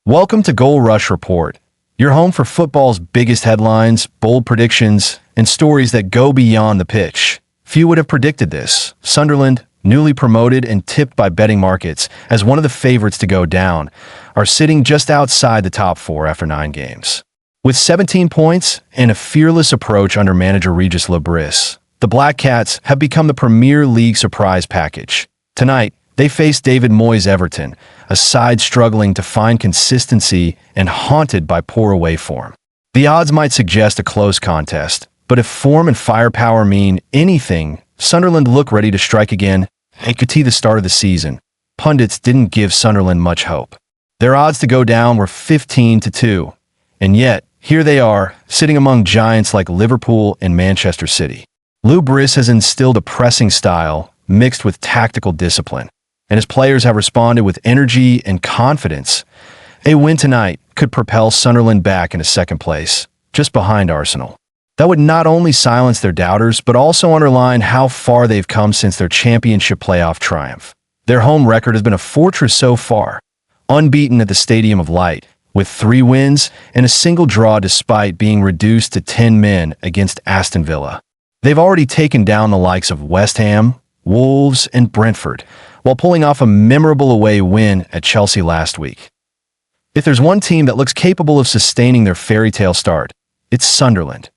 Welcome to goalRUSH Report, your home for football's biggest headlines, bold predictions, and stories that go beyond the pitch. Few would have predicted this. Sunderland, newly promoted and tipped by betting markets as one of the favorites to go down, are sitting just outside the top four after 9 games. With 17 points and a fearless approach under manager Regis Bris, the Black Cats have become the Premier League surprise package. Tonight, they face David Moyes' Everton, a side struggling to find consistency and haunted by poor away form. The odds might suggest a close contest, but if form and firepower mean anything, Sunderland look ready to strike again. It could be the start of the season. Pundits didn't give Sunderland much hope. Their odds to go down were 15-2, and yet, here they are, sitting among giants like Liverpool and Manchester City. Bris has instilled a pressing style mixed with tactical discipline, and his players have responded with energy and confidence. A win tonight could propel Sunderland back into second place, just behind Arsenal. That would not only silence their doubters, but also underline how far they've come since their championship playoff triumph. Their home record has been a fortress so far, unbeaten at the Stadium of Light, with 3 wins and a single draw despite being reduced to 10 men against Aston Villa. They've already taken down the likes of West Ham, Wolves, and Brentford, while pulling off a memorable away win at Chelsea last week. If there's one team that looks capable of sustaining their fairy tale start, it's Sunderland.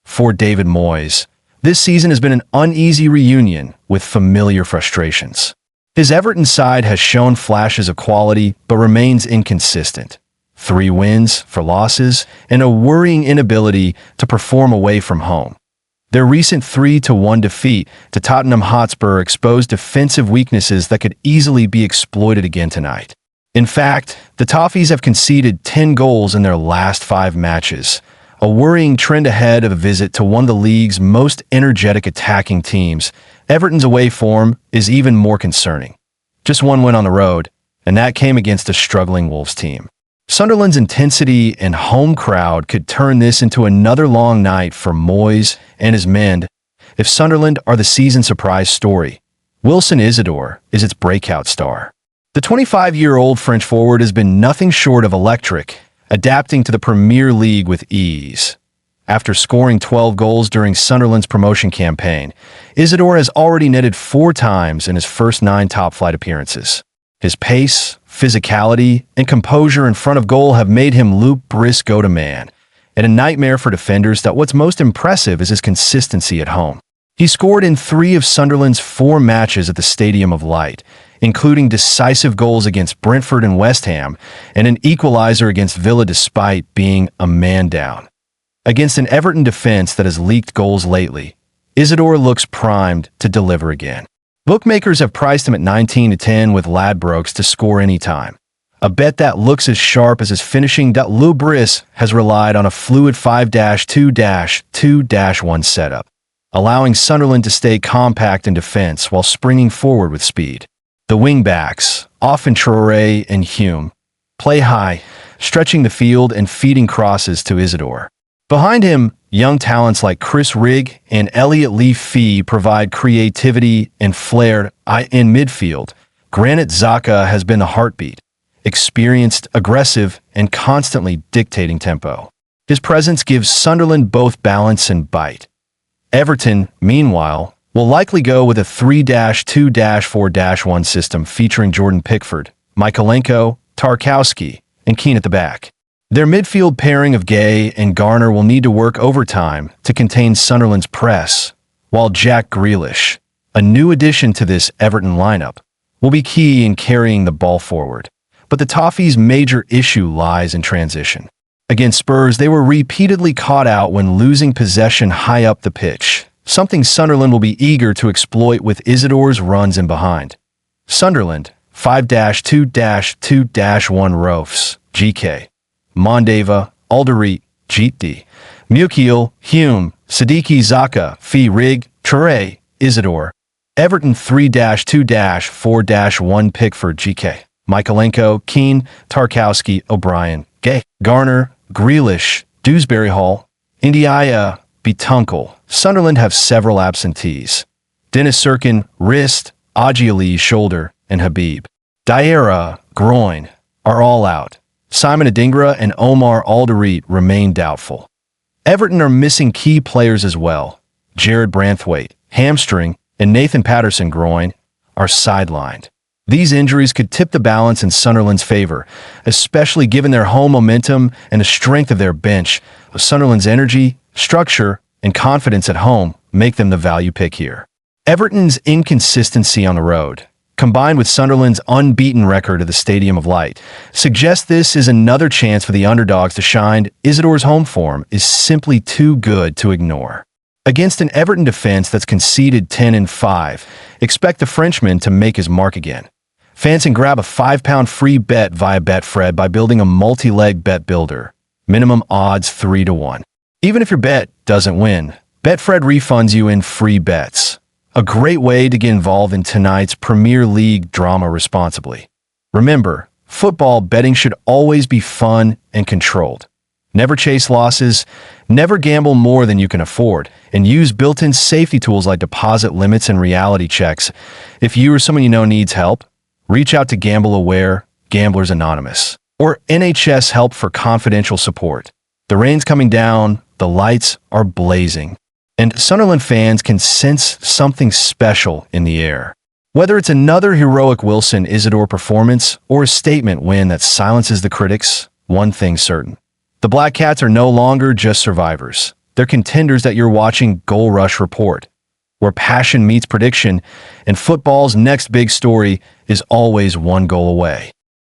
For David Moyes, this season has been an uneasy reunion with familiar frustrations. His Everton side has shown flashes of quality but remains inconsistent. 3 wins, 4 losses, and a worrying inability to perform away from home. Their recent 3-1 defeat to Tottenham Hotspur exposed defensive weaknesses that could easily be exploited again tonight. In fact, the Toffees have conceded 10 goals in their last 5 matches, a worrying trend ahead of a visit to one of the league's most energetic attacking teams. Everton's away form is even more concerning. Just 1 win on the road, and that came against a struggling Wolves team. Sunderland's intensity and home crowd could turn this into another long night for Moyes and his men. If Sunderland are the season surprise story, Wilson Isidor is its breakout star. The 25-year-old French forward has been nothing short of electric, adapting to the Premier League with ease. After scoring 12 goals during Sunderland's promotion campaign, Isidor has already netted 4 times in his first 9 top-flight appearances. His pace, physicality, and composure in front of goal have made him Bris go-to-man, and a nightmare for defenders. That what's most impressive is his consistency at home. He scored in 3 of Sunderland's 4 matches at the Stadium of Light, including decisive goals against Brentford and West Ham, and an equalizer against Villa despite being a man down. Against an Everton defense that has leaked goals lately, Isidor looks primed to deliver again. Bookmakers have priced him at 19-10 with Ladbrokes to score anytime. A bet that looks as sharp as his finishing. Bris has relied on a fluid 5-2-2-1 setup, allowing Sunderland to stay compact in defense while springing forward with speed. The wing-backs, often Traoré and Hume, play high, stretching the field and feeding crosses to Isidor. Behind him, young talents like Chris Rigg and Elliot Lee-Fee provide creativity and flair. In midfield, Granit Xhaka has been the heartbeat, experienced, aggressive, and constantly dictating tempo. His presence gives Sunderland both balance and bite. Everton, meanwhile, will likely go with a 3-2-4-1 system featuring Jordan Pickford, Mykolenko, Tarkowski, and Keane at the back. Their midfield pairing of Gay and Garner will need to work overtime to contain Sunderland's press, while Jack Grealish, a new addition to this Everton lineup, will be key in carrying the ball forward. But the Toffees' major issue lies in transition. Against Spurs, they were repeatedly caught out when losing possession high up the pitch, something Sunderland will be eager to exploit with Isidor's runs in behind. Sunderland, 5-2-2-1 Rofs, GK. Mondeva, Alderete, Jeet, Mukiel, Hume, Siddiqui Xhaka, Fee Rigg, Traoré, Isidor. Everton 3-2-4-1 Pickford, GK. Mykolenko, Keane, Tarkowski, O'Brien, Gay, Garner, Grealish, Dewsbury Hall, Ndiaye, Bitunkel. Sunderland have several absentees. Dennis Sirkin, wrist, Aji Ali, shoulder, and Habib Diarra, groin, are all out. Simon Adingra and Omar Alderete remain doubtful. Everton are missing key players as well. Jared Branthwaite, hamstring, and Nathan Patterson, groin, are sidelined. These injuries could tip the balance in Sunderland's favor, especially given their home momentum and the strength of their bench. Sunderland's energy, structure, and confidence at home make them the value pick here. Everton's inconsistency on the road, combined with Sunderland's unbeaten record at the Stadium of Light, suggests this is another chance for the underdogs to shine. Isidor's home form is simply too good to ignore. Against an Everton defense that's conceded 10-5, expect the Frenchman to make his mark again. Fans can grab a £5 free bet via Betfred by building a multi-leg bet builder. Minimum odds 3-1. Even if your bet doesn't win, Betfred refunds you in free bets. A great way to get involved in tonight's Premier League drama responsibly. Remember, football betting should always be fun and controlled. Never chase losses, never gamble more than you can afford, and use built-in safety tools like deposit limits and reality checks. If you or someone you know needs help, reach out to Gamble Aware, Gamblers Anonymous, or NHS Help for confidential support. The rain's coming down, the lights are blazing, and Sunderland fans can sense something special in the air. Whether it's another heroic Wilson Isidor performance or a statement win that silences the critics, one thing's certain. The Black Cats are no longer just survivors. They're contenders that you're watching goalRUSH report, where passion meets prediction, and football's next big story is always one goal away.